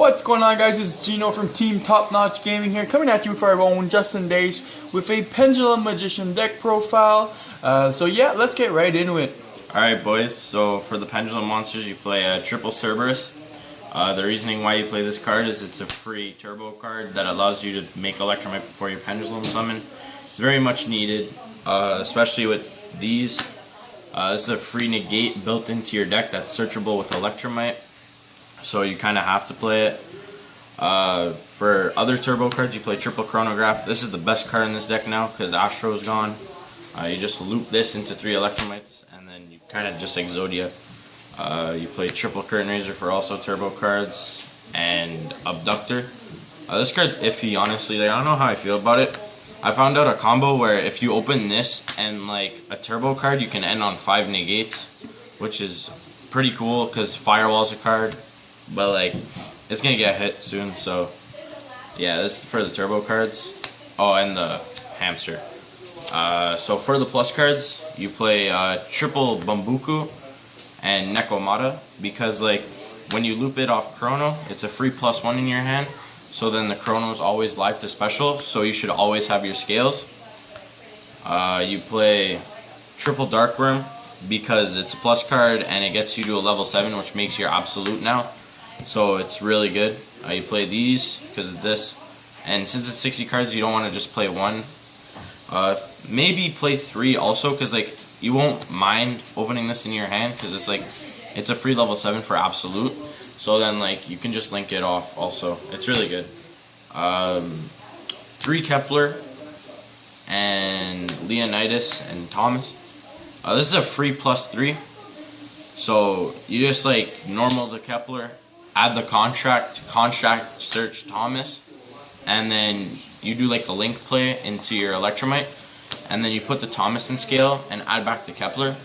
What's going on, guys? It's Gino from Team Top Notch Gaming here, coming at you for our own Justin Days with a Pendulum Magician deck profile. So yeah, let's get right into it. Alright boys, so for the Pendulum monsters you play a triple Cerberus. The reasoning why you play this card is it's a free turbo card that allows you to make Electromite before your Pendulum summon. It's very much needed, especially with these. This is a free negate built into your deck that's searchable with Electromite, so you kind of have to play it. For other turbo cards you play triple Chronograph. This is the best card in this deck now because Astro's gone. You just loop this into 3 Electromites and then you kind of just Exodia. You play triple Curtain Raiser for also turbo cards and Abductor. This card's iffy, honestly. Like, I don't know how I feel about it. I found out a combo where if you open this and like a turbo card, you can end on 5 negates, which is pretty cool because Firewall's a card, but like it's gonna get hit soon. So yeah, this is for the turbo cards. Oh, and the hamster. So for the plus cards, you play triple Bambuku and Nekomata, because like when you loop it off Chrono, it's a free +1 in your hand. So then the Chrono is always live to special, so you should always have your scales. You play triple Darkworm because it's a plus card and it gets you to a level 7, which makes your absolute now. So it's really good. You play these because of this, and since it's 60 cards, you don't want to just play 1. Maybe play 3 also, because like you won't mind opening this in your hand because it's like it's a free level 7 for absolute. So then like you can just link it off also. It's really good. 3 Kepler and Leonidas and Thomas. This is a free +3. So you just like normal the Kepler, add the contract search Thomas, and then you do like a link play into your Electromite, and then you put the Thomas in scale and add back the Kepler.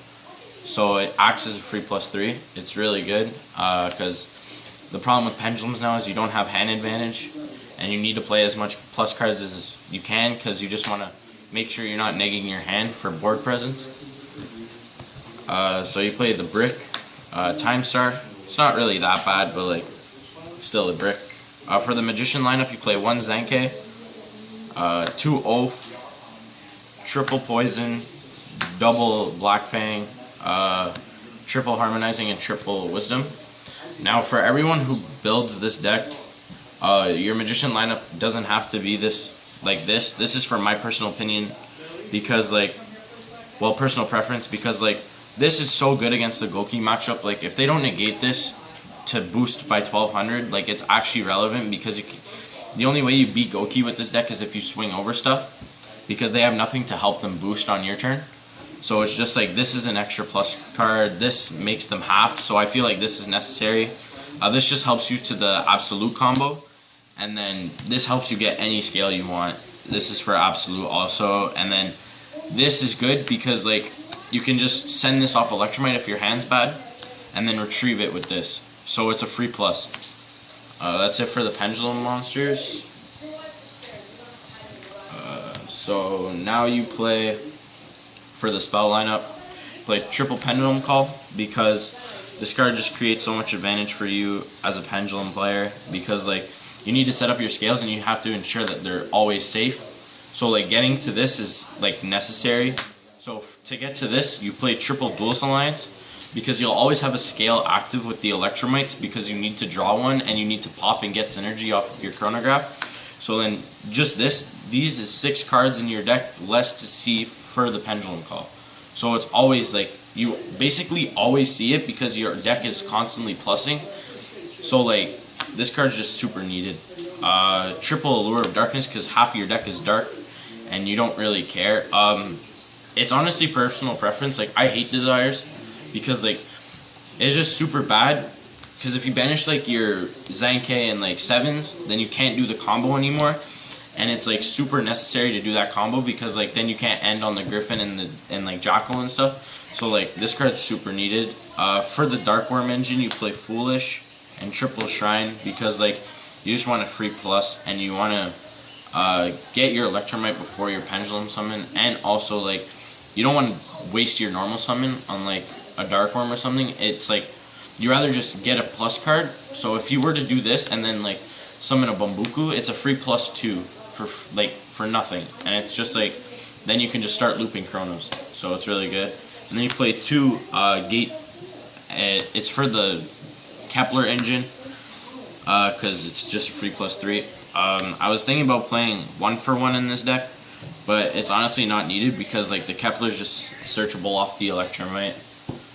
So it acts as a free +3. It's really good because the problem with pendulums now is you don't have hand advantage, and you need to play as much plus cards as you can because you just want to make sure you're not negging your hand for board presence. So you play the Brick, Time Star. It's not really that bad, but like still a brick. For the Magician lineup, you play 1 Zenke, 2 Oath, triple Poison, double Black Fang, triple Harmonizing, and triple Wisdom. Now for everyone who builds this deck, your Magician lineup doesn't have to be this. This is for my personal opinion, because like, well, personal preference, because like this is so good against the Goki matchup. Like if they don't negate this to boost by 1200, like it's actually relevant, because the only way you beat Goki with this deck is if you swing over stuff, because they have nothing to help them boost on your turn. So it's just like this is an extra plus card. This makes them half, so I feel like this is necessary. This just helps you to the absolute combo, and then this helps you get any scale you want. This is for absolute also, and then this is good because like you can just send this off Electromite if your hand's bad, and then retrieve it with this. So it's a free plus. That's it for the Pendulum monsters. So now you play, for the spell lineup, play triple Pendulum Call, because this card just creates so much advantage for you as a Pendulum player, because like you need to set up your scales and you have to ensure that they're always safe. So like getting to this is like necessary. So to get to this, you play triple Duelist Alliance, because you'll always have a scale active with the Electromites, because you need to draw one and you need to pop and get synergy off of your Chronograph. So then just these is 6 cards in your deck less to see for the Pendulum Call. So it's always like, you basically always see it because your deck is constantly plussing. So like this card's just super needed. Triple Allure of Darkness, because half of your deck is dark and you don't really care. It's honestly personal preference. Like I hate Desires because like it's just super bad, because if you banish like your Zenke and like 7s, then you can't do the combo anymore, and it's like super necessary to do that combo, because like then you can't end on the Griffin and like Jackal and stuff. So like this card's super needed. For the Darkworm engine, you play Foolish and triple Shrine, because like you just want a free plus and you want to get your Electromite before your Pendulum summon, and also like you don't want to waste your normal summon on like a Darkworm or something. It's like you rather just get a plus card. So if you were to do this and then like summon a Bambuku, it's a free +2 for nothing, and it's just like then you can just start looping Chronos. So it's really good. And then you play 2 gate. It's for the Kepler engine because it's just a free +3. I was thinking about playing 1-for-1 in this deck, but it's honestly not needed because like the Kepler's just searchable off the Electromite.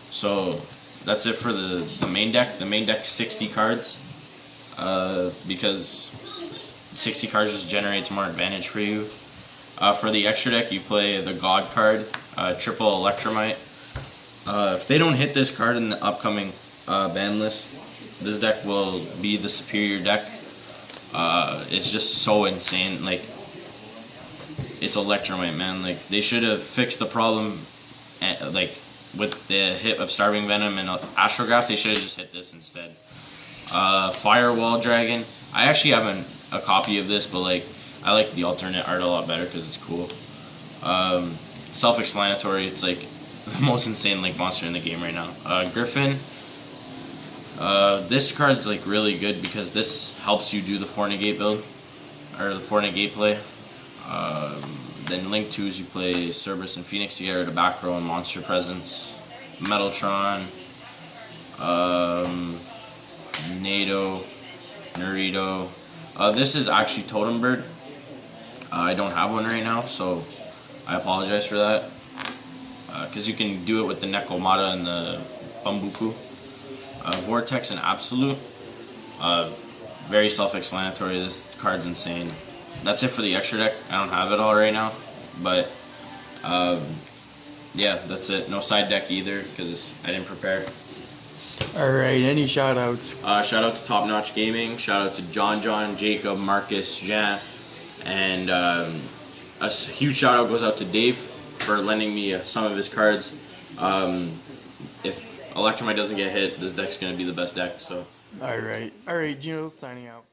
So that's it for the main deck. The main deck's 60 cards because 60 cards just generates more advantage for you. For the extra deck, you play the God card, triple Electromite. If they don't hit this card in the upcoming ban list, this deck will be the superior deck. It's just so insane. Like, it's Electromite, man. Like, they should have fixed the problem, like with the hit of Starving Venom and Astrograph. They should have just hit this instead. Firewall Dragon. I actually have a copy of this, but like I like the alternate art a lot better because it's cool. Self-explanatory. It's like the most insane like monster in the game right now. Griffin. This card's like really good because this helps you do the 4-negate build or the 4-negate play. Then Link 2s, you play Cerberus and Phoenix to get rid of back row and monster presence. Metaltron, NATO, Naruto. This is actually Totem Bird. I don't have one right now, so I apologize for that. Because you can do it with the Nekomata and the Bambuku. Vortex and Absolute. Very self-explanatory. This card's insane. That's it for the extra deck. I don't have it all right now, but yeah, that's it. No side deck either because I didn't prepare. Alright, any shout outs? Shout out to Top Notch Gaming. Shout out to John, Jacob, Marcus, Jean, and a huge shout out goes out to Dave for lending me some of his cards. If Electromite doesn't get hit, this deck's gonna be the best deck. So. Alright, Gino signing out.